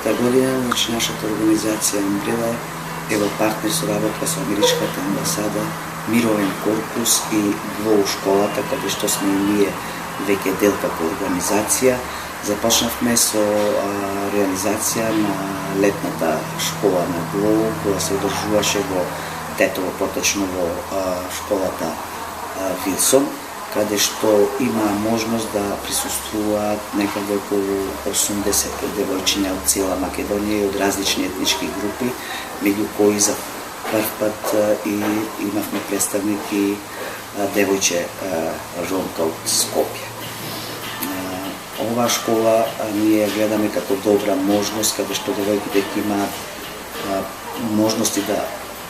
следната година, значи нашата организација Umbrella е во партнерство работа со Америчката амбасада, Мировен корпус и Глоу школата, каде што сме и ние веќе дел како организација. Започнавме со реализација на летната школа на Глоу, која се одржуваше во Тетово, поточно во школата Вилсон, каде што има можност да присуствуваат некаде околу 80 девојчиња од цела Македонија и од различни етнички групи, меѓу кои за прв пат и имавме представник и девојче ромка од Скопје. Оваа школа ние гледаме како добра можност, каде што девојките ќе имаат можности да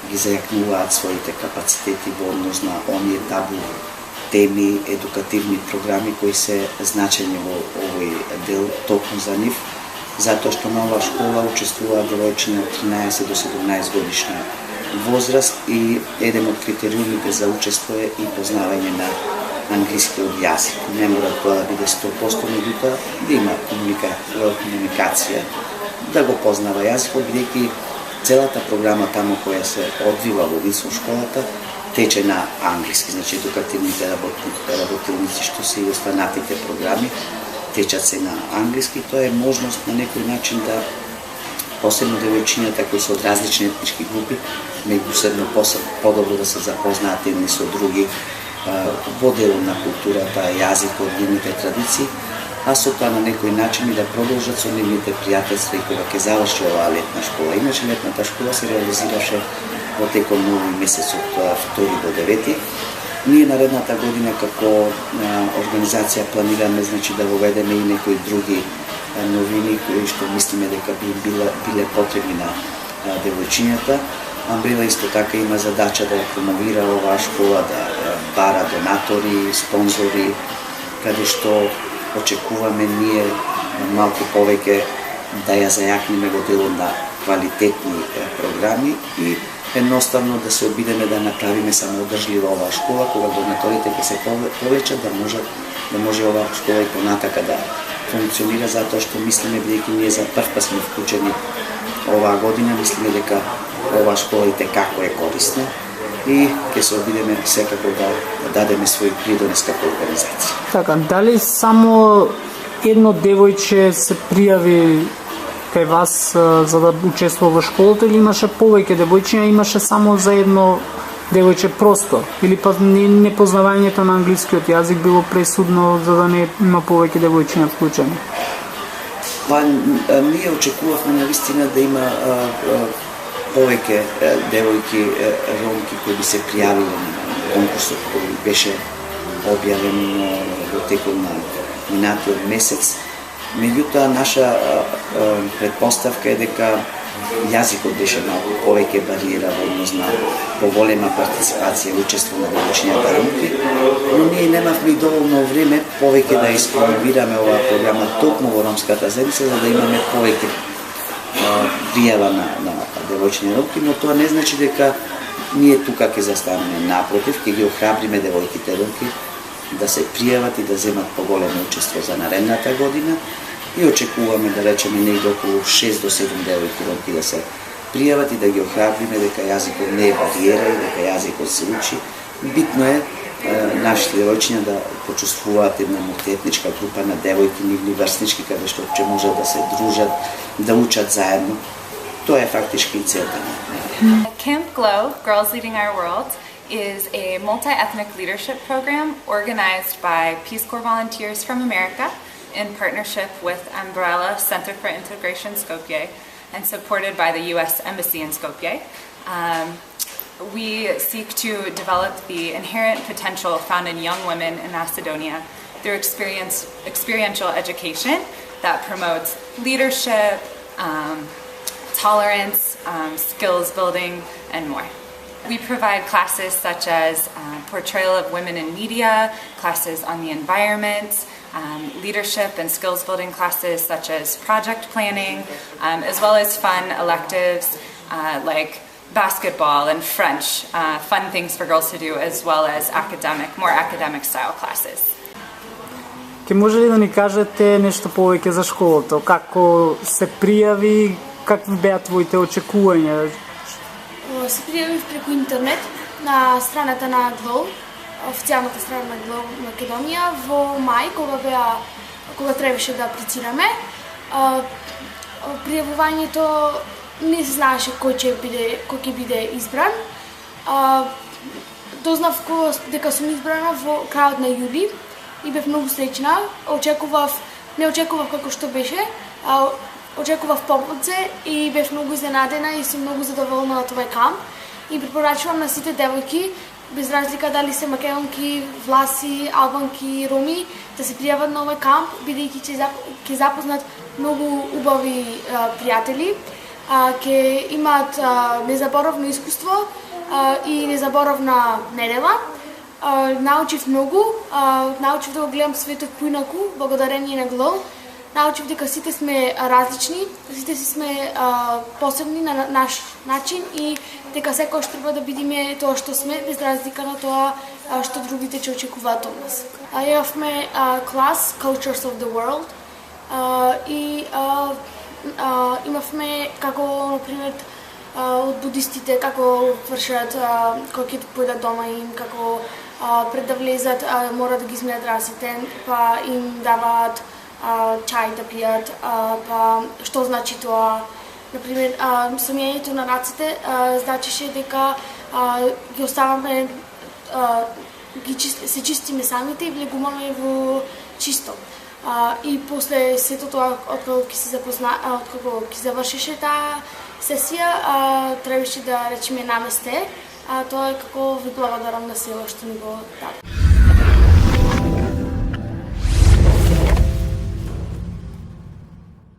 ги зајакнуваат своите капацитети во однос на оние табу теми, едукативни програми кои се значајни во овој дел токму за нив, затоа што на оваа школа учествуваат девојчиња од 13 до 17 годишна возраст и еден од критериумите за учество е и познавање на англискиот јазик. Не мора тоа да биде 100%, меѓутоа да има комуникација, да го познава јазикот, бидејќи целата програма таму која се одвива во Вилсон школата тече на англиски, значи едукативните работилници што се и останатите програми течат се на англиски. Тоа е можност на некој начин да посебно девојчињата кои се од различни етнички групи меѓусебно подобро да се запознаат едни со други во делот на културата, јазикот, нивните традиции, а со тоа на некој начин и да продолжат со нивните пријателства и кога ќе заврши оваа летна школа. Иначе летната школа се реализираше во текот нови месец од 2 до 9. Ние наредната година како организација планираме значи да воведеме и некои други новини кои што мислиме дека би биле потребни на девојчињата. Umbrella исто така има задача да ја промовира оваа школа, да бара донатори, спонзори, каде што очекуваме ние малку повеќе да ја зајакнеме во делот на квалитетни програми и едноставно да се обидеме да направиме самоодржлива оваа школа, кога донаторите ќе се повеќат, да може оваа школа и понатака да функционира, затоа што мислиме бидејќи ние за прв пат сме вклучени оваа година, мислиме дека оваа школа и како е корисна и ќе се обидеме секако да дадеме свој придонес како организација. Така, дали само едно девојче се пријави кај вас за да учествува во школата или имаше повеќе девојчиња, имаше само за едно девојче просто или па непознавањето на англискиот јазик било пресудно за да не има повеќе девојчиња вклучени? Па ние очекувавме навистина да има повеќе девојки ромки кои би се пријавиле на конкурсот кој беше објавен во текот на минатиот месец. Меѓутоа, наша предпоставка е дека јазикот беше малку повеќе бариера во однос на поголема партиципација и учество на девојчињата ромки, но ние немавме доволно време повеќе да испромовираме оваа програма токму во ромската заедница, за да имаме повеќе пријава на девојчиња ромки, но тоа не значи дека ние тука ќе застанеме. Напротив, ќе ги охрабриме девојките ромки да се пријават и да земат поголемо учество за наредната година и очекуваме да речеме негде околу 6 до 7 девојки ромки да се пријават и да ги охрабриме дека јазикот не е бариера и дека јазикот се учи. Битно е нашите девојчиња да почувствуваат една мултиетничка група на девојки, нивни врснички, каде што ќе можат да се дружат, да учат заедно. Тоа е фактички и целта. Camp Glow, Girls Leading Our World, is a multi-ethnic leadership program organized by Peace Corps volunteers from America in partnership with Umbrella Center for Integration Skopje and supported by the U.S. Embassy in Skopje. We seek to develop the inherent potential found in young women in Macedonia through experiential education that promotes leadership, tolerance, skills building, and more. We provide classes such as portrayal of women in media, classes on the environment, leadership and skills building classes such as project planning, as well as fun electives like basketball and French, fun things for girls to do, as well as more academic style classes. Ке може ли да ни кажете нешто повеќе за школата? Како се пријави, какви беа твоите очекувања? Се пријавив преку интернет на страната на ГЛОУ, официјалната страна на ГЛОУ Македонија во мај, кога требаше да аплицираме. Пријавувањето не се знаеше кој ќе биде избран. Дознав дека сум избрана во крајот на јули и бев многу среќна. Не очекував како што беше, очекував помоце и бев многу изненадена и сум многу задоволна од овој камп. И препорачувам на сите девојки, без разлика дали се македонки, власи, албанки, роми, да се пријават на овој камп, бидејќи ќе запознат многу убави пријатели, ќе имаат незаборовно искуство и незаборовна недела. Научив многу, научив да го гледам светот поинаку, благодарение на ГЛОУ. Научив дека сите сме различни, сите си сме посебни на наш начин и дека секојаш треба да бидиме тоа што сме, без разлика на тоа што другите ќе очекуваат од нас. Имавме клас Cultures of the World и имавме како, например, од будистите, како вршат, кога ќе појдат дома им, како пред да влезат мора да ги измијат расите, па им даваат чај да пијат, па што значи тоа. Например, самијањето на раците значеше дека ги оставаме, се чистиме самите и влегуваме во чисто. И после сето тоа, откако ќе завршише таа сесија, требаше да речеме наместе, тоа е како ви благодарам на село што ни го даде.